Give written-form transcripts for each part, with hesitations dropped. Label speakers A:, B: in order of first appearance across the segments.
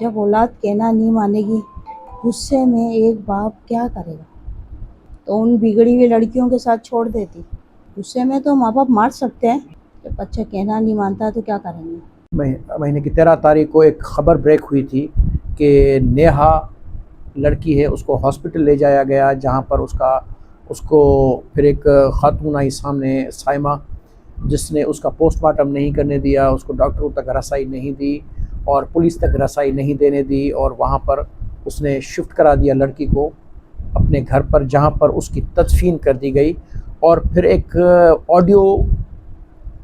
A: जब औलाद कहना नहीं मानेगी, गुस्से में एक बाप क्या करेगा? तो उन बिगड़ी हुई लड़कियों के साथ छोड़ देती। गुस्से में तो माँ बाप मार सकते हैं, जब बच्चा कहना नहीं मानता तो क्या करेंगे?
B: महीने की 13 तारीख को एक खबर ब्रेक हुई थी कि नेहा लड़की है, उसको हॉस्पिटल ले जाया गया, जहां पर उसको फिर एक खातून आई सामने, साइमा, जिसने उसका पोस्टमार्टम नहीं करने दिया, उसको डॉक्टरों तक रसाई नहीं दी और पुलिस तक रसाई नहीं देने दी, और वहाँ पर उसने शिफ्ट करा दिया लड़की को अपने घर पर, जहाँ पर उसकी तदफीन कर दी गई। और फिर एक ऑडियो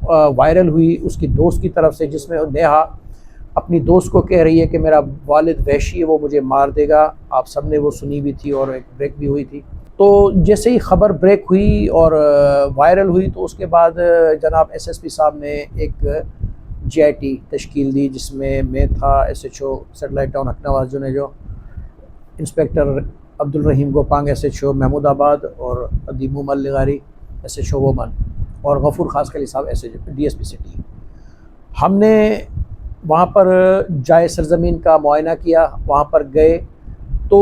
B: वायरल हुई उसकी दोस्त की तरफ से, जिसमें नेहा अपनी दोस्त को कह रही है कि मेरा वालिद वहशी है, वो मुझे मार देगा। आप सब ने वो सुनी भी थी और एक ब्रेक भी हुई थी। तो जैसे ही खबर ब्रेक हुई और वायरल हुई, तो उसके बाद जनाब एसएसपी साहब ने एक जीआईटी तश्कील दी, जिसमें मैं था, एसएचओ सेटेलाइट टाउन हकनाबाद जो इंस्पेक्टर अब्दुल रहीम गोपांग एसएचओ महमूदाबाद, और अदीब मुमल लगारी एसएचओ वोमन, और गफूर खास अली साहब एसएचओ डीएसपी सिटी। हमने वहाँ पर जाए सरज़मीन का मुआयना किया, वहाँ पर गए तो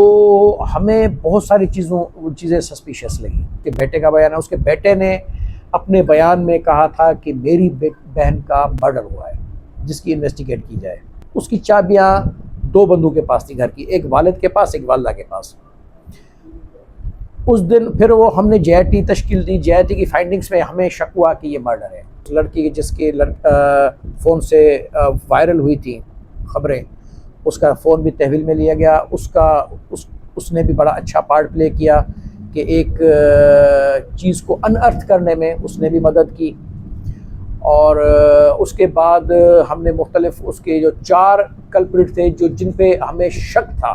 B: हमें बहुत सारी चीज़ें सस्पिशियस लगी कि बेटे का बयान है। उसके बेटे ने अपने बयान में कहा था कि मेरी बहन का मर्डर हुआ है, जिसकी इन्वेस्टिगेट की जाए। उसकी चाबियाँ 2 बंदों के पास थी घर की, एक वालिद के पास, एक वालदा के पास। उस दिन फिर वो हमने जेआईटी तश्कील दी। जेआईटी की फाइंडिंग्स में हमें शक हुआ कि ये मर्डर है। लड़की जिसके फ़ोन से वायरल हुई थी ख़बरें, उसका फ़ोन भी तहवील में लिया गया। उसने भी बड़ा अच्छा पार्ट प्ले किया कि एक चीज़ को अनअर्थ करने में उसने भी मदद की। और उसके बाद हमने मुख्तलिफ उसके जो 4 कल्प्रिट थे, जिन पे हमें शक था,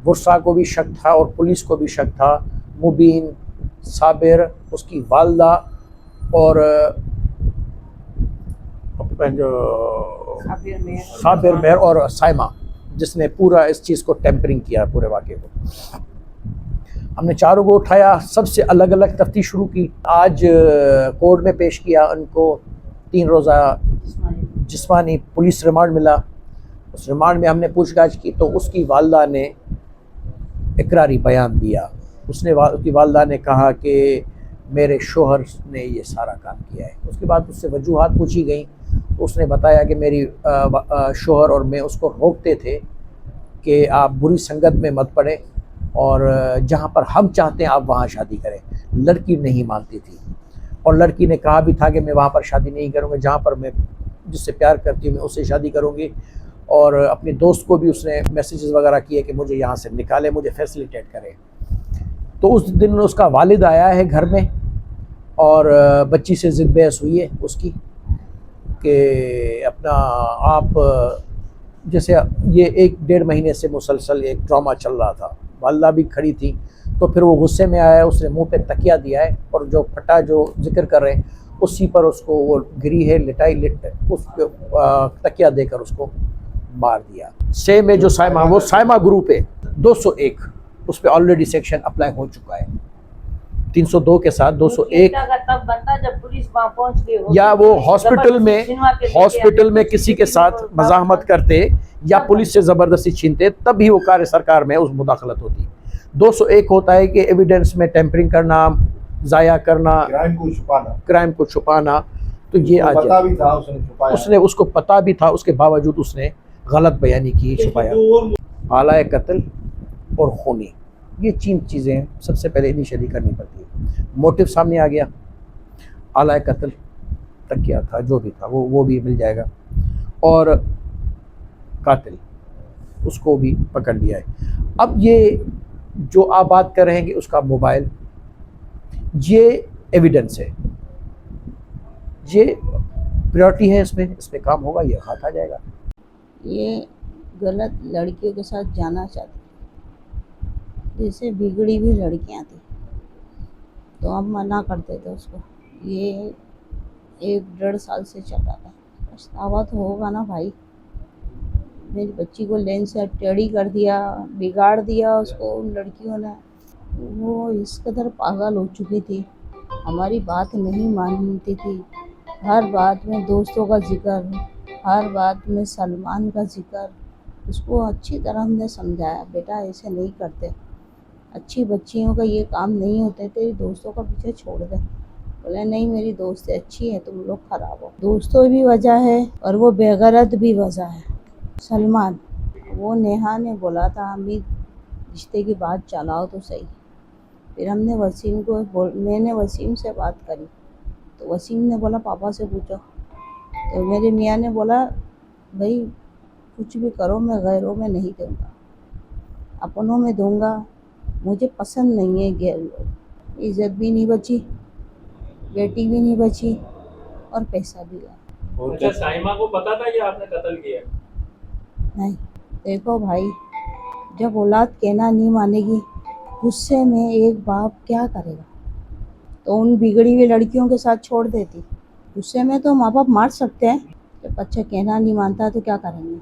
B: बुरसा को भी शक था और पुलिस को भी शक था, मुबीन, साबिर, उसकी वालदा, और साबिर मेहर और साइमा, जिसने पूरा इस चीज़ को टेम्परिंग किया, पूरे वाक़े को। हमने चारों को उठाया, सबसे अलग अलग तफ्तीश शुरू की। आज कोर्ट में पेश किया उनको, 3 रोज़ा जिस्मानी पुलिस रिमांड मिला। उस रिमांड में हमने पूछताछ की तो उसकी वालदा ने इकरारी बयान दिया। उसकी वालदा ने कहा कि मेरे शोहर ने ये सारा काम किया है। उसके बाद उससे वजूहात पूछी गई तो उसने बताया कि मेरी शोहर और मैं उसको रोकते थे कि आप बुरी संगत में मत पड़े, और जहाँ पर हम चाहते हैं आप वहाँ शादी करें। लड़की नहीं मानती थी, और लड़की ने कहा भी था कि मैं वहाँ पर शादी नहीं करूँगी, जहाँ पर मैं जिससे प्यार करती हूँ मैं उससे शादी करूँगी। और अपने दोस्त को भी उसने मैसेजेस वगैरह किए कि मुझे यहाँ से निकाले, मुझे फैसिलिटेट करे। तो उस दिन उसका वालिद आया है घर में, और बच्ची से ज़िद बहस हुई है उसकी कि अपना आप, जैसे ये 1-1.5 महीने से मुसलसल एक ड्रामा चल रहा था। वालदा भी खड़ी थी, तो फिर वो गुस्से में आया, उसने मुंह पे तकिया दिया है, और जो फटा जो जिक्र कर रहे हैं उसी पर उसको वो गिरी है, उसको तकिया देकर उसको मार दिया। सेम है जो साइमा, वो साइमा ग्रुप है 201, उस पर ऑलरेडी सेक्शन अप्लाई हो चुका है 302 के साथ 201।
C: तब बनता जब पुलिस वहां पहुंच गई,
B: या वो हॉस्पिटल में किसी के साथ मज़ाहमत करते या पुलिस से ज़बरदस्ती छीनते, तब भी वो कार्य सरकार में उस मुदाखलत होती। 201 होता है कि एविडेंस में टेम्परिंग करना, ज़ाया करना, क्राइम को छुपाना। तो ये आज
D: पता भी था, उसने छुपाया,
B: उसको पता भी था, उसके बावजूद उसने गलत बयानी की, छुपाया। आला कत्ल और खूनी, ये 3 चीज़ें सबसे पहले इनिशियली करनी पड़ती है। मोटिव सामने आ गया, आला कत्ल तक किया था, जो भी था वो भी मिल जाएगा, और कातिल उसको भी पकड़ लिया है। अब ये जो आप बात कर रहे हैं कि उसका मोबाइल, ये एविडेंस है, ये प्रायोरिटी है, इसमें काम होगा, ये हाथ आ जाएगा।
A: ये गलत लड़कियों के साथ जाना चाहती, जैसे बिगड़ी हुई लड़कियां थी, तो हम मना करते थे उसको। ये 1-1.5 साल से चल रहा था। पछतावा तो होगा ना भाई, मेरी बच्ची को लेन से टेढ़ी कर दिया, बिगाड़ दिया उसको लड़कियों ने। वो इस कदर पागल हो चुकी थी, हमारी बात नहीं मानती थी। हर बात में दोस्तों का जिक्र, हर बात में सलमान का जिक्र, اس کو اچھی طرح ہم نے سمجھایا، بیٹا ایسے نہیں کرتے، اچھی بچیوں کا یہ کام نہیں ہوتے، تیری دوستوں کا پیچھے چھوڑ دے۔ بولے نہیں میری دوست اچھی ہے، تم لوگ خراب ہو۔ دوستوں بھی وجہ ہے اور وہ بے غرض بھی وجہ ہے۔ سلمان، وہ نیہا نے بولا تھا امی رشتے کی بات چلاؤ تو صحیح۔ پھر ہم نے وسیم کو میں نے وسیم سے بات کری تو وسیم نے بولا پاپا سے پوچھو، تو میرے میاں نے بولا بھائی کچھ بھی کرو میں غیروں میں نہیں دوں گا، اپنوں میں دوں گا، مجھے پسند نہیں ہے غیر لوگ۔ عزت بھی نہیں بچی، بیٹی بھی نہیں بچی اور پیسہ بھی گیا۔
D: اچھا سائمہ کو پتا تھا کہ آپ نے قتل کیا؟
A: نہیں، دیکھو بھائی، جب اولاد کہنا نہیں مانے گی، غصے میں ایک باپ کیا کرے گا؟ تو ان بگڑی ہوئی لڑکیوں کے ساتھ چھوڑ دیتی۔ غصے میں تو ماں باپ مار سکتے ہیں، جب بچہ کہنا نہیں مانتا تو کیا کریں گے؟